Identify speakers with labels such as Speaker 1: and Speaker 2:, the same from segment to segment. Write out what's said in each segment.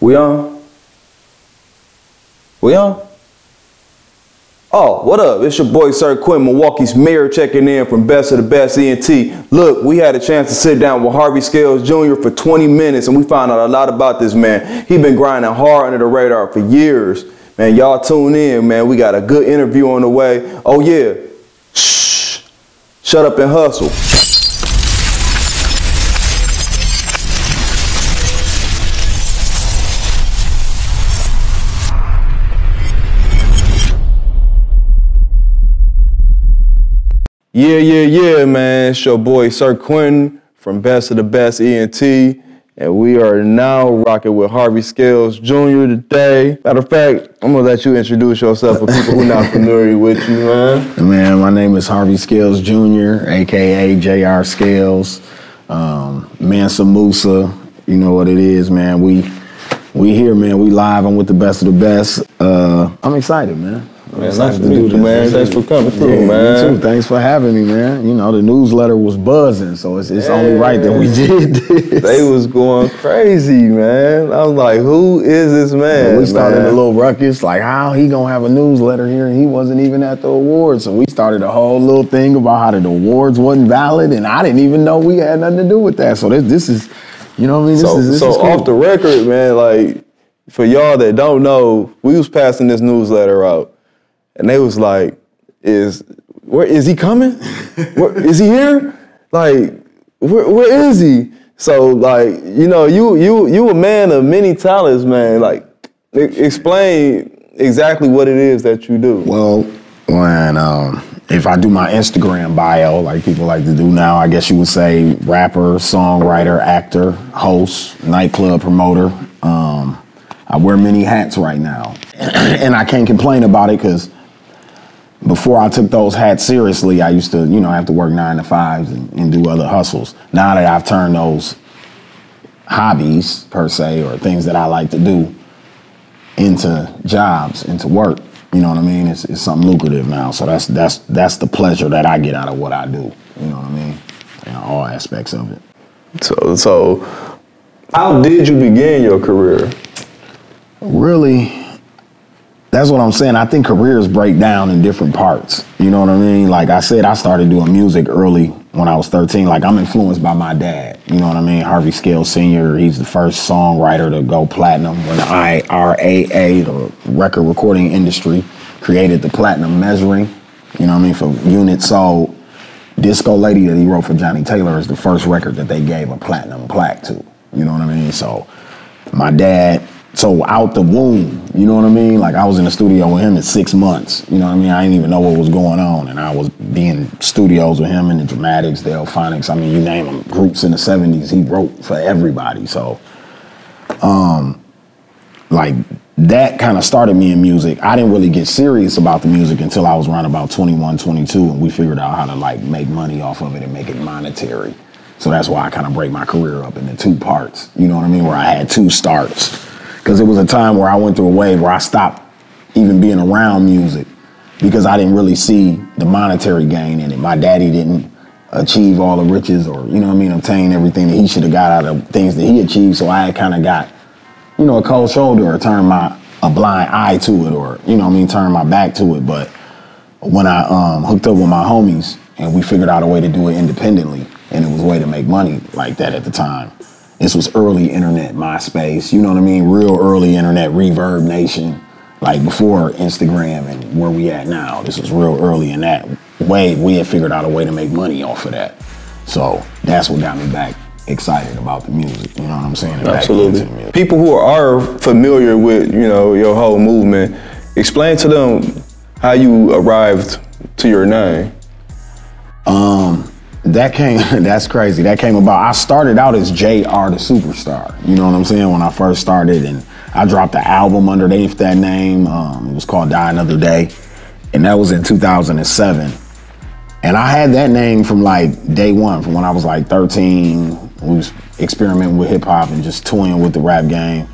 Speaker 1: We on? We on? Oh, what up? It's your boy, Sir Quinn, Milwaukee's mayor, checking in from Best of the Best ENT. Look, we had a chance to sit down with Harvey Scalez Jr. for 20 minutes, and we found out a lot about this man. He been grinding hard under the radar for years. Man, y'all tune in, man. We got a good interview on the way. Oh, yeah. Shh. Shut up and hustle. Yeah, man. It's your boy, Sir Quinn from Best of the Best ENT. And we are now rocking with Harvey Scalez Jr. today. Matter of fact, I'm gonna let you introduce yourself for people who are not familiar with you, man.
Speaker 2: Man, my name is Harvey Scalez Jr., AKA JR Scalez, Mansa Musa. You know what it is, man. We here, man. We live. I'm with the Best of the Best. I'm excited, man.
Speaker 1: Man, nice to meet you, man. Thanks for coming through, man.
Speaker 2: You too. Thanks for having me, man. You know, the newsletter was buzzing, so it's only right that we did this.
Speaker 1: They was going crazy, man. I was like, who is this man?
Speaker 2: We started a little ruckus, like, how he gonna have a newsletter here and he wasn't even at the awards? So we started a whole little thing about how the awards wasn't valid, and I didn't even know we had nothing to do with that. So this is, you know what I mean? This is cool.
Speaker 1: Off the record, man, like, for y'all that don't know, we was passing this newsletter out. And they was like, where is he coming? Is he here? Like, where is he? So, like, you know, you a man of many talents, man. Like, explain exactly what it is that you do.
Speaker 2: Well, when if I do my Instagram bio, like people like to do now, I guess you would say rapper, songwriter, actor, host, nightclub promoter. I wear many hats right now, and I can't complain about it because before I took those hats seriously, I used to, you know, have to work 9 to 5s and do other hustles. Now that I've turned those hobbies, per se, or things that I like to do into jobs, into work, you know what I mean? It's something lucrative now. So that's the pleasure that I get out of what I do, you know what I mean? In all aspects of it.
Speaker 1: So how did you begin your career?
Speaker 2: Really, that's what I'm saying. I think careers break down in different parts. You know what I mean? Like I said, I started doing music early when I was 13. Like I'm influenced by my dad. You know what I mean? Harvey Scalez Sr., he's the first songwriter to go platinum when the IRAA, the record recording industry, created the platinum measuring. You know what I mean? For units sold. Disco Lady that he wrote for Johnny Taylor is the first record that they gave a platinum plaque to. You know what I mean? So my dad, so out the womb, you know what I mean? Like I was in the studio with him at 6 months, you know what I mean? I didn't even know what was going on, and I was being studios with him in the Dramatics, the Elphonics, I mean, you name them, groups in the 70s, he wrote for everybody. So, like that kind of started me in music. I didn't really get serious about the music until I was around about 21, 22, and we figured out how to like make money off of it and make it monetary. So that's why I kind of break my career up into 2 parts, you know what I mean? Where I had 2 starts. Because it was a time where I went through a wave where I stopped even being around music because I didn't really see the monetary gain in it. My daddy didn't achieve all the riches or, you know what I mean, obtain everything that he should have got out of things that he achieved. So I had kind of got, you know, a cold shoulder or turned a blind eye to it or, you know what I mean, turned my back to it. But when I hooked up with my homies and we figured out a way to do it independently, and it was a way to make money like that at the time. This was early internet, MySpace, you know what I mean? Real early internet, Reverb Nation, like before Instagram and where we at now. This was real early in that way. We had figured out a way to make money off of that. So that's what got me back excited about the music, you know what I'm saying? And
Speaker 1: absolutely. People who are familiar with, you know, your whole movement, explain to them how you arrived to your name.
Speaker 2: That's crazy. That came about, I started out as JR the Superstar. You know what I'm saying? When I first started, and I dropped the album underneath that name. It was called Die Another Day. And that was in 2007. And I had that name from like day one, from when I was like 13. We was experimenting with hip hop and just toying with the rap game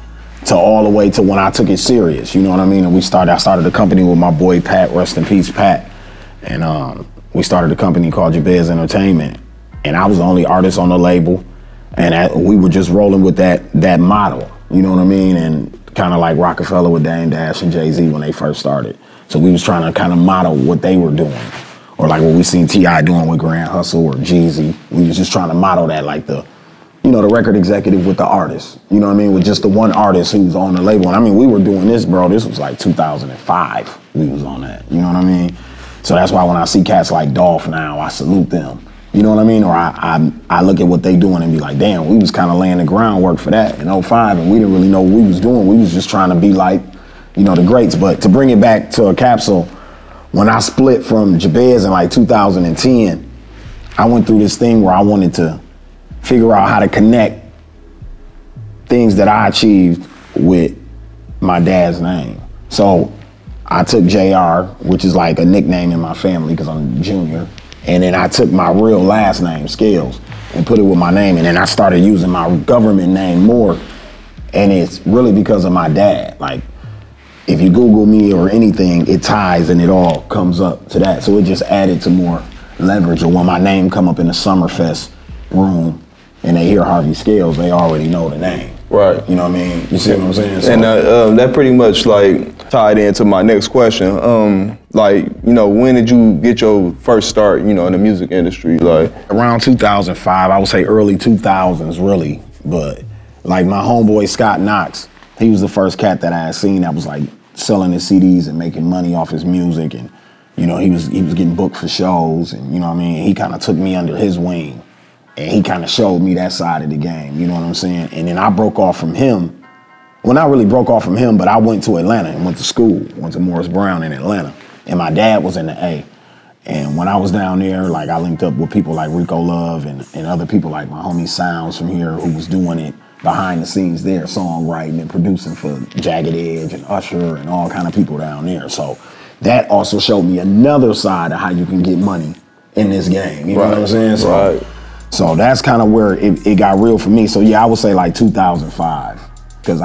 Speaker 2: to all the way to when I took it serious. You know what I mean? And I started a company with my boy Pat, rest in peace, Pat. And we started a company called Jabez Entertainment, and I was the only artist on the label, and we were just rolling with that model. You know what I mean? And kind of like Rockefeller with Dame Dash and Jay-Z when they first started. So we was trying to kind of model what they were doing. Or like what we seen T.I. doing with Grand Hustle or Jeezy. We was just trying to model that, like the record executive with the artist. You know what I mean? With just the one artist who's on the label. And I mean, we were doing this, bro. This was like 2005. We was on that. You know what I mean? So that's why when I see cats like Dolph now, I salute them. You know what I mean? Or I look at what they doing and be like, damn, we was kind of laying the groundwork for that in 05, and we didn't really know what we was doing. We was just trying to be like, the greats. But to bring it back to a capsule, when I split from Jabez in like 2010, I went through this thing where I wanted to figure out how to connect things that I achieved with my dad's name. So I took JR, which is like a nickname in my family because I'm junior. And then I took my real last name, Scalez, and put it with my name. And then I started using my government name more. And it's really because of my dad. Like, if you Google me or anything, it ties and it all comes up to that. So it just added to more leverage. Or when my name come up in the Summerfest room and they hear Harvey Scalez, they already know the name.
Speaker 1: Right.
Speaker 2: You know what I mean? You see what I'm saying? So,
Speaker 1: and that pretty much like tied into my next question. When did you get your first start, in the music industry? Like
Speaker 2: around 2005, I would say early 2000s, really. But like my homeboy Scott Knox, he was the first cat that I had seen that was like selling his CDs and making money off his music, and he was getting booked for shows, and he kind of took me under his wing. And he kind of showed me that side of the game, you know what I'm saying? And then I broke off from him. Well, not really broke off from him, but I went to Atlanta and went to school, went to Morris Brown in Atlanta. And my dad was in the A. And when I was down there, like I linked up with people like Rico Love and other people like my homie Sounds from here who was doing it behind the scenes there, songwriting and producing for Jagged Edge and Usher and all kind of people down there. So that also showed me another side of how you can get money in this game, you know what I'm saying? So, So that's kind of where it got real for me. So yeah, I would say like 2005, because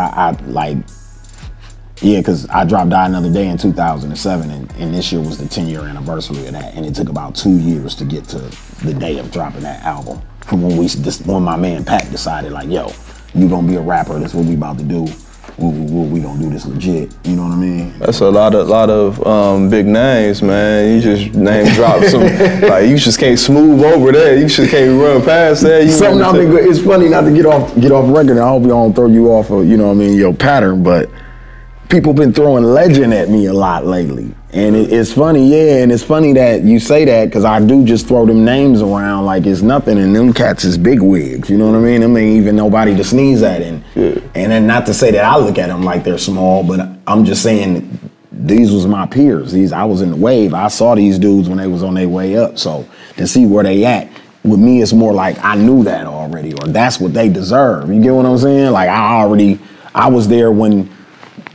Speaker 2: because I dropped Die Another Day in 2007, and this year was the 10-year anniversary of that, and it took about 2 years to get to the day of dropping that album. From when my man Pat decided like, yo, you gonna be a rapper, that's what we about to do. We gonna do this legit, you know what I mean?
Speaker 1: That's a lot of big names, man. You just name drop some, like you just can't smooth over that. You just can't run past that.
Speaker 2: It's funny not to get off record. I hope you don't throw you off of, your pattern, but people been throwing legend at me a lot lately. And it's funny, and it's funny that you say that, because I do just throw them names around like it's nothing, and them cats is big wigs, you know what I mean? Them ain't even nobody to sneeze at. And then not to say that I look at them like they're small, but I'm just saying these was my peers. I was in the wave. I saw these dudes when they was on their way up. So to see where they at, with me, it's more like I knew that already, or that's what they deserve. You get what I'm saying? Like I was there when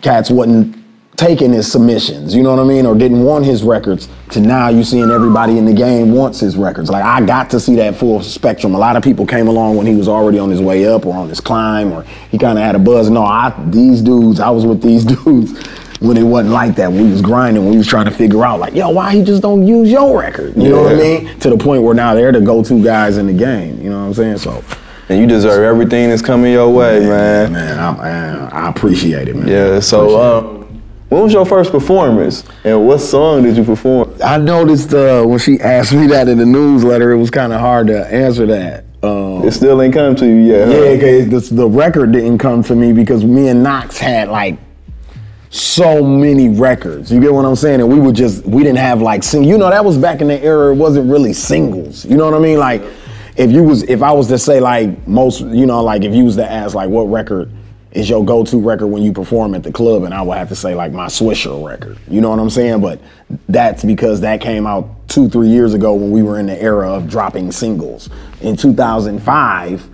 Speaker 2: cats wasn't taking his submissions, you know what I mean, or didn't want his records, to now you seeing everybody in the game wants his records. Like I got to see that full spectrum. A lot of people came along when he was already on his way up or on his climb, or he kind of had a buzz. No, I was with these dudes when it wasn't like that. We was grinding, we was trying to figure out like, yo, why he just don't use your record? You know what I mean? To the point where now they're the go-to guys in the game, you know what I'm saying? So.
Speaker 1: And you deserve everything that's coming your way, man.
Speaker 2: Man, I appreciate it, man.
Speaker 1: Yeah, so when was your first performance, and what song did you perform?
Speaker 2: I noticed when she asked me that in the newsletter, it was kind of hard to answer that.
Speaker 1: It still ain't come to you yet, huh?
Speaker 2: Yeah, because the record didn't come to me because me and Knox had like so many records. You get what I'm saying? And we didn't have like, that was back in the era, it wasn't really singles. You know what I mean? Like, if I was to say like most, like if you was to ask like what record is your go-to record when you perform at the club, and I would have to say like my Swisher record. You know what I'm saying? But that's because that came out 2-3 years ago when we were in the era of dropping singles. In 2005,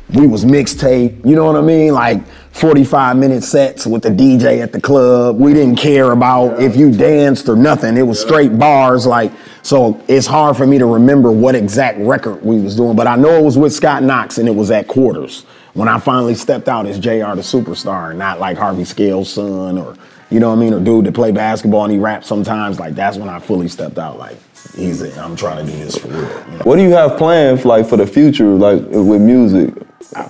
Speaker 2: we was mixtape, you know what I mean? Like 45-minute sets with the DJ at the club. We didn't care about if you danced or nothing. It was straight bars, like, so it's hard for me to remember what exact record we was doing, but I know it was with Scott Knox and it was at Quarters when I finally stepped out as JR the Superstar, and not like Harvey Scalez' son, or, you know what I mean, or dude that play basketball and he raps sometimes. Like, that's when I fully stepped out, like, I'm trying to do this for real. You know?
Speaker 1: What do you have planned for the future, like with music?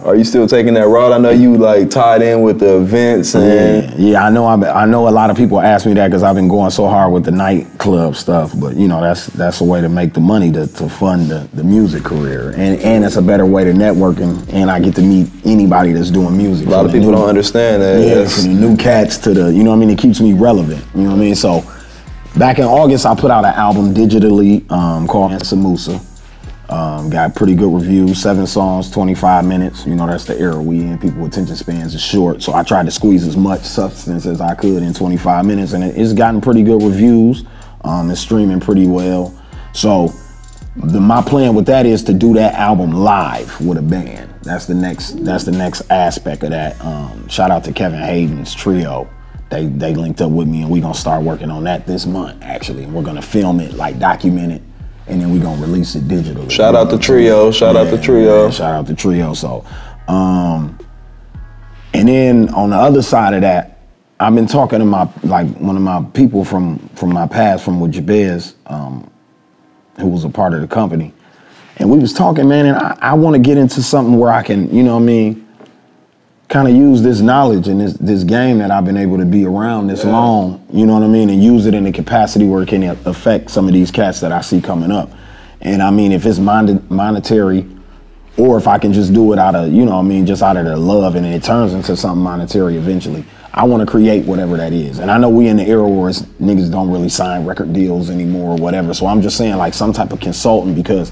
Speaker 1: Are you still taking that route? I know you like tied in with the events and
Speaker 2: yeah. I know a lot of people ask me that because I've been going so hard with the nightclub stuff. But you know, that's a way to make the money to fund the music career, and it's a better way to network and I get to meet anybody that's doing music.
Speaker 1: A lot of people don't understand that.
Speaker 2: Yeah, from the new cats to the, you know what I mean. It keeps me relevant. You know what I mean. So back in August, I put out an album digitally called Samusa. Got pretty good reviews, 7 songs, 25 minutes. You know, that's the era we in. People's attention spans is short. So I tried to squeeze as much substance as I could in 25 minutes, and it's gotten pretty good reviews. It's streaming pretty well. So my plan with that is to do that album live with a band. That's the next aspect of that. Shout out to Kevin Hayden's trio. They linked up with me, and we're gonna start working on that this month, actually. And we're gonna film it, like document it, and then we're gonna release it digitally.
Speaker 1: Shout out to Trio. Shout out to Trio.
Speaker 2: Shout out to Trio. So, and then on the other side of that, I've been talking to one of my people from my past, from with Jabez, who was a part of the company, and we was talking, man. And I want to get into something where I can, you know what I mean, kind of use this knowledge and this game that I've been able to be around this long, you know what I mean, and use it in a capacity where it can affect some of these cats that I see coming up. And I mean, if it's monetary, or if I can just do it out of, you know what I mean, just out of the love, and it turns into something monetary eventually, I want to create whatever that is. And I know we in the era where niggas don't really sign record deals anymore or whatever, so I'm just saying like some type of consultant, because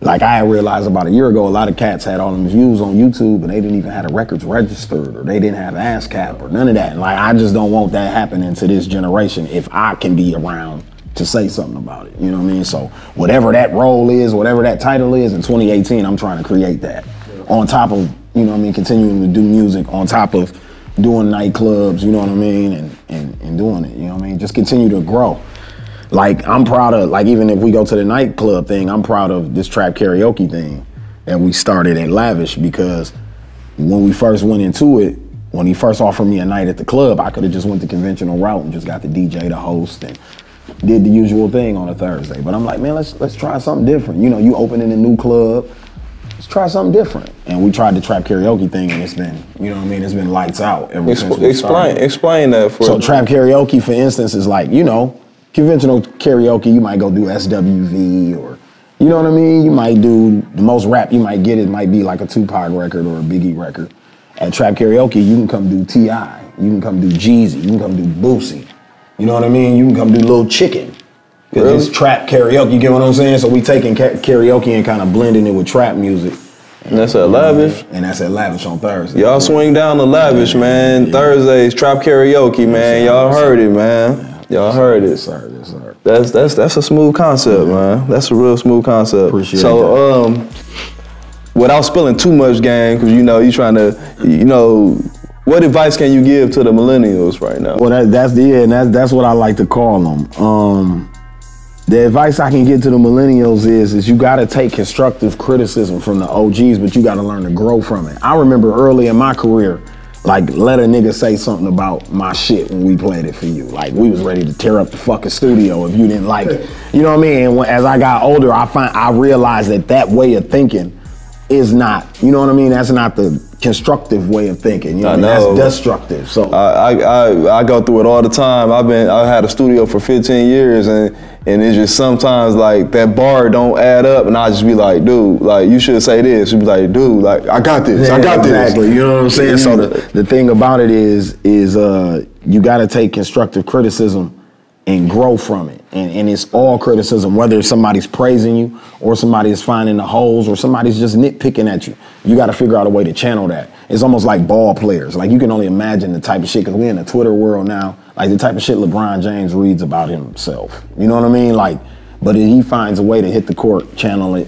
Speaker 2: like I realized about a year ago, a lot of cats had all them views on YouTube and they didn't even have the records registered, or they didn't have ASCAP or none of that. And like, I just don't want that happening to this generation if I can be around to say something about it, you know what I mean? So whatever that role is, whatever that title is in 2018, I'm trying to create that. On top of, you know what I mean, continuing to do music, on top of doing nightclubs, you know what I mean, and doing it, you know what I mean? Just continue to grow. Like, I'm proud of, like, even if we go to the nightclub thing, I'm proud of this trap karaoke thing that we started at Lavish, because when we first went into it, when he first offered me a night at the club, I could have just went the conventional route and just got the DJ to host and did the usual thing on a Thursday. But I'm like, man, let's try something different. You know, you opening a new club, let's try something different. And we tried the trap karaoke thing, and it's been, you know what I mean, it's been lights out ever since we started.
Speaker 1: Explain that for me.
Speaker 2: So trap karaoke, for instance, is like, you know, conventional karaoke, you might go do SWV, or, you know what I mean? You might do, the most rap you might get, it might be like a Tupac record or a Biggie record. At trap karaoke, you can come do T.I., you can come do Jeezy, you can come do Boosie. You know what I mean? You can come do Lil Chicken. Really? It's trap karaoke, you get what I'm saying? So we taking karaoke and kind of blending it with trap music.
Speaker 1: And that's at Lavish?
Speaker 2: And that's at Lavish on Thursday.
Speaker 1: Y'all swing down to Lavish, man. Yeah. Thursdays, trap karaoke, man. Y'all heard it, man. Y'all heard it.
Speaker 2: Yes, sir. Yes, sir.
Speaker 1: That's a smooth concept, man. That's a real smooth concept.
Speaker 2: Appreciate
Speaker 1: so,
Speaker 2: that.
Speaker 1: Without spilling too much game, because you know you trying to, you know, what advice can you give to the millennials right now?
Speaker 2: Well, that's what I like to call them. The advice I can give to the millennials is you got to take constructive criticism from the OGs, but you got to learn to grow from it. I remember early in my career, like, let a nigga say something about my shit when we played it for you. Like, we was ready to tear up the fucking studio if you didn't like it. You know what I mean? And as I got older, I realized that way of thinking is not, you know what I mean? That's not the constructive way of thinking. You know what I mean? That's destructive. So
Speaker 1: I go through it all the time. I had a studio for 15 years, and it's just sometimes like that bar don't add up, and I just be like, dude, like, you should say this. You be like, dude, like, I got this.
Speaker 2: Yeah,
Speaker 1: I got
Speaker 2: exactly.
Speaker 1: this.
Speaker 2: You know what I'm saying? So the thing about it is you got to take constructive criticism and grow from it. And it's all criticism, whether somebody's praising you or somebody is finding the holes or somebody's just nitpicking at you. You got to figure out a way to channel that. It's almost like ball players. Like, you can only imagine the type of shit, because we're in the Twitter world now, like the type of shit LeBron James reads about himself. You know what I mean? Like, but he finds a way to hit the court, channel it,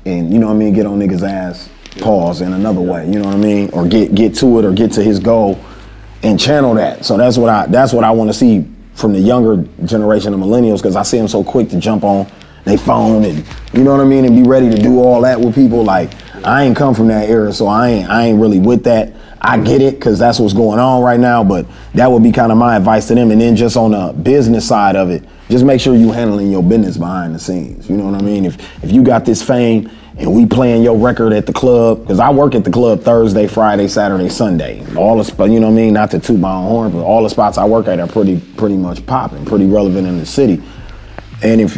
Speaker 2: and, you know what I mean, get on niggas' ass, pause in another way, you know what I mean? Or get to it, or get to his goal and channel that. So that's what I want to see from the younger generation of millennials, because I see them so quick to jump on their phone and, you know what I mean, and be ready to do all that with people. Like, I ain't come from that era, so I ain't really with that. I get it, because that's what's going on right now, but that would be kind of my advice to them. And then just on the business side of it, just make sure you handling your business behind the scenes. You know what I mean? If you got this fame and we playing your record at the club, because I work at the club Thursday, Friday, Saturday, Sunday. All the spots, you know what I mean? Not to toot my own horn, but all the spots I work at are pretty much popping, pretty relevant in the city. And if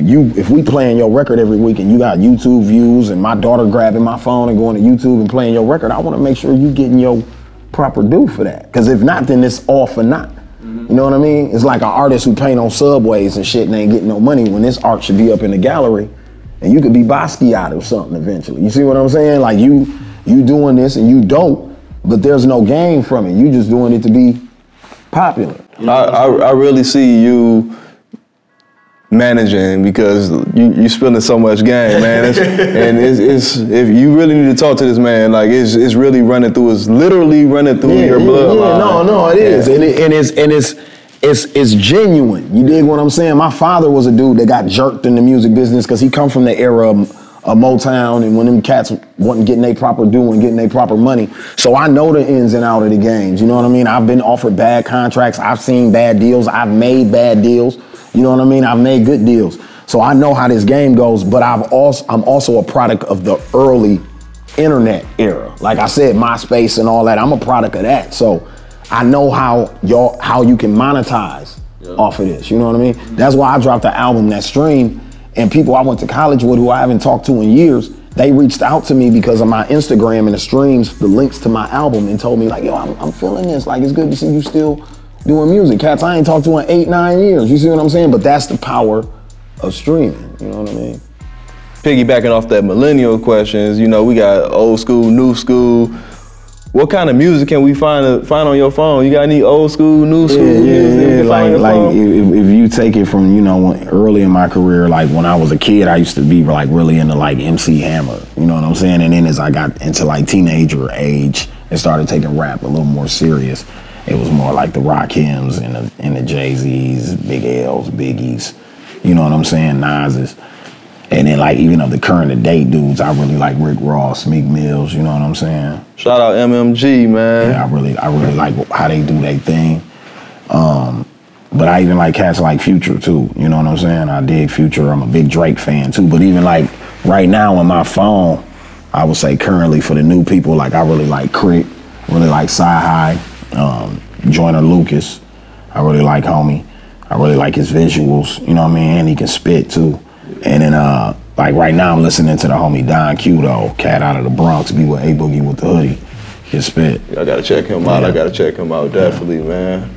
Speaker 2: we playing your record every week and you got YouTube views and my daughter grabbing my phone and going to YouTube and playing your record, I want to make sure you getting your proper due for that. Because if not, then it's all for naught. You know what I mean? It's like an artist who paint on subways and shit and ain't getting no money when this art should be up in the gallery and you could be Basquiat or something eventually. You see what I'm saying? Like you doing this and you dope, but there's no gain from it. You just doing it to be popular. You know
Speaker 1: I really see you managing, because you spilling so much game, man. And it's if you really need to talk to this man, like it's really running through, it's literally running through your bloodline.
Speaker 2: No, it is, and it's genuine. You dig what I'm saying? My father was a dude that got jerked in the music business because he come from the era of Motown, and when them cats wasn't getting their proper due and getting their proper money. So I know the ins and outs of the games. You know what I mean? I've been offered bad contracts. I've seen bad deals. I've made bad deals. You know what I mean? I've made good deals. So I know how this game goes, but I'm also a product of the early internet era. Like I said, MySpace and all that, I'm a product of that. So I know how you can monetize off of this, you know what I mean? That's why I dropped the album that streamed, and people I went to college with who I haven't talked to in years, they reached out to me because of my Instagram and the streams, the links to my album, and told me like, yo, I'm feeling this. Like, it's good to see you still doing music. Cats I ain't talked to in 8-9 years. You see what I'm saying? But that's the power of streaming. You know what I mean?
Speaker 1: Piggybacking off that millennial questions, you know, we got old school, new school. What kind of music can we find on your phone? You got any old school, new school music?
Speaker 2: Like if you take it from, you know, early in my career, like when I was a kid, I used to be like really into like MC Hammer. You know what I'm saying? And then as I got into like teenager age and started taking rap a little more serious, it was more like the Rakims and the Jay-Z's, Big L's, Biggies, you know what I'm saying, Nas's. And then like even of the current to date dudes, I really like Rick Ross, Meek Mills, you know what I'm saying?
Speaker 1: Shout out MMG, man.
Speaker 2: Yeah, I really like how they do their thing. But I even like cats like Future too, you know what I'm saying? I dig Future, I'm a big Drake fan too. But even like right now on my phone, I would say currently for the new people, like I really like Crit, really like Sci-Hi. Joyner Lucas, I really like homie. I really like his visuals, you know what I mean? And he can spit too. And then like right now I'm listening to the homie Don Q though, cat out of the Bronx, be with A Boogie with the hoodie. He can spit.
Speaker 1: I gotta check him out. I gotta check him out, definitely, man.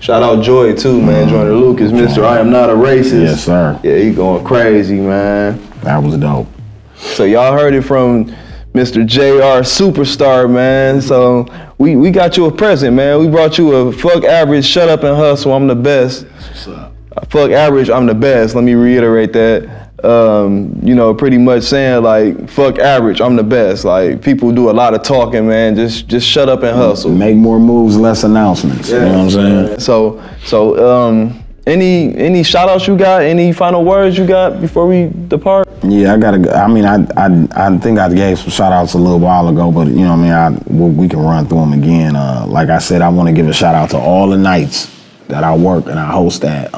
Speaker 1: Shout out Joy too, man. Joyner Lucas, Mr. I Am Not a Racist.
Speaker 2: Yes, sir.
Speaker 1: Yeah, he going crazy, man.
Speaker 2: That was dope.
Speaker 1: So y'all heard it from Mr. JR Superstar, man. So we got you a present, man. We brought you a fuck average, shut up and hustle, I'm the best.
Speaker 2: What's up?
Speaker 1: Fuck average, I'm the best. Let me reiterate that. You know, pretty much saying like, fuck average, I'm the best. Like people do a lot of talking, man. Just shut up and hustle.
Speaker 2: Make more moves, less announcements. Yeah. You know what I'm saying?
Speaker 1: So any shout outs you got? Any final words you got before we depart?
Speaker 2: Yeah, I think I gave some shout outs a little while ago, but you know what I mean, we can run through them again. Like I said, I want to give a shout out to all the nights that I work and I host at.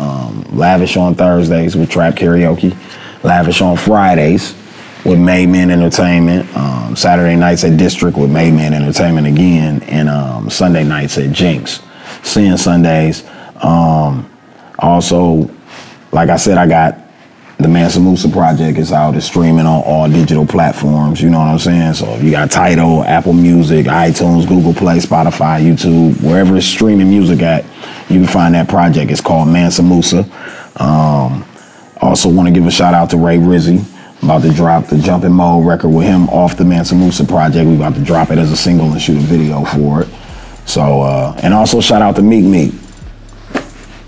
Speaker 2: Lavish on Thursdays with Trap Karaoke, Lavish on Fridays with Made Men Entertainment, Saturday nights at District with Made Men Entertainment again, and Sunday nights at Jinx. Seeing Sundays. Also, like I said, I got the Mansa Musa project is out. It's streaming on all digital platforms, you know what I'm saying? So if you got Tidal, Apple Music, iTunes, Google Play, Spotify, YouTube, wherever it's streaming music at, you can find that project. It's called Mansa Musa. Also want to give a shout out to Ray Rizzy. About to drop the Jumpin' Mode record with him off the Mansa Musa project. We about to drop it as a single and shoot a video for it. So, and also shout out to Meek Meek.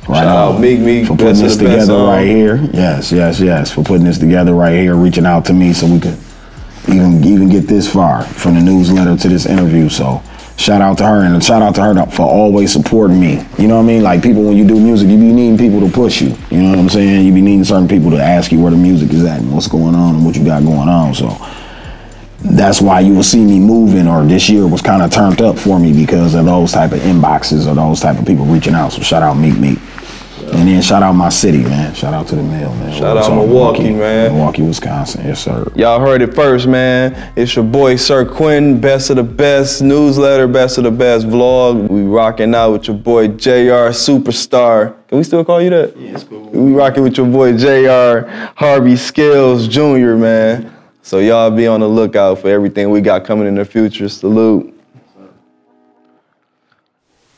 Speaker 1: Right, shout out Meek
Speaker 2: for putting this together right here. Yes, for putting this together right here, reaching out to me so we could even get this far from the newsletter to this interview. So shout out to her, and shout out to her for always supporting me. You know what I mean? Like people, when you do music, you be needing people to push you. You know what I'm saying? You be needing certain people to ask you where the music is at and what's going on and what you got going on. So that's why you will see me moving, or this year was kind of turned up for me because of those type of inboxes or those type of people reaching out. So shout out Meek Meek. And then shout out my city, man. Shout out to the mail, man.
Speaker 1: Shout out Milwaukee, man.
Speaker 2: Milwaukee, Wisconsin. Yes, sir.
Speaker 1: Y'all heard it first, man. It's your boy, Sir Quentin, Best of the Best newsletter, Best of the Best vlog. We rocking out with your boy, JR Superstar. Can we still call you that? Yeah, it's cool. We rocking with your boy, JR Harvey Scalez Jr., man. So y'all be on the lookout for everything we got coming in the future. Salute.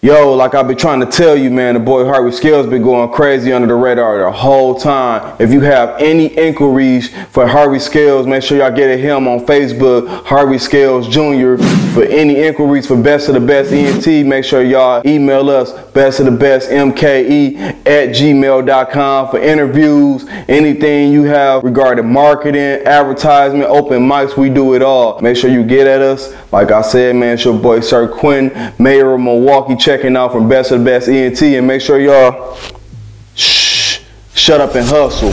Speaker 1: Yo, like I've been trying to tell you, man, the boy Harvey Scalez been going crazy under the radar the whole time. If you have any inquiries for Harvey Scalez, make sure y'all get at him on Facebook, Harvey Scalez Jr. For any inquiries for Best of the Best ENT, make sure y'all email us, bestofthebestmke@gmail.com for interviews, anything you have regarding marketing, advertisement, open mics, we do it all. Make sure you get at us. Like I said, man, it's your boy Sir Quentin, Mayor of Milwaukee, checking out from Best of the Best ENT, and make sure y'all shut up and hustle.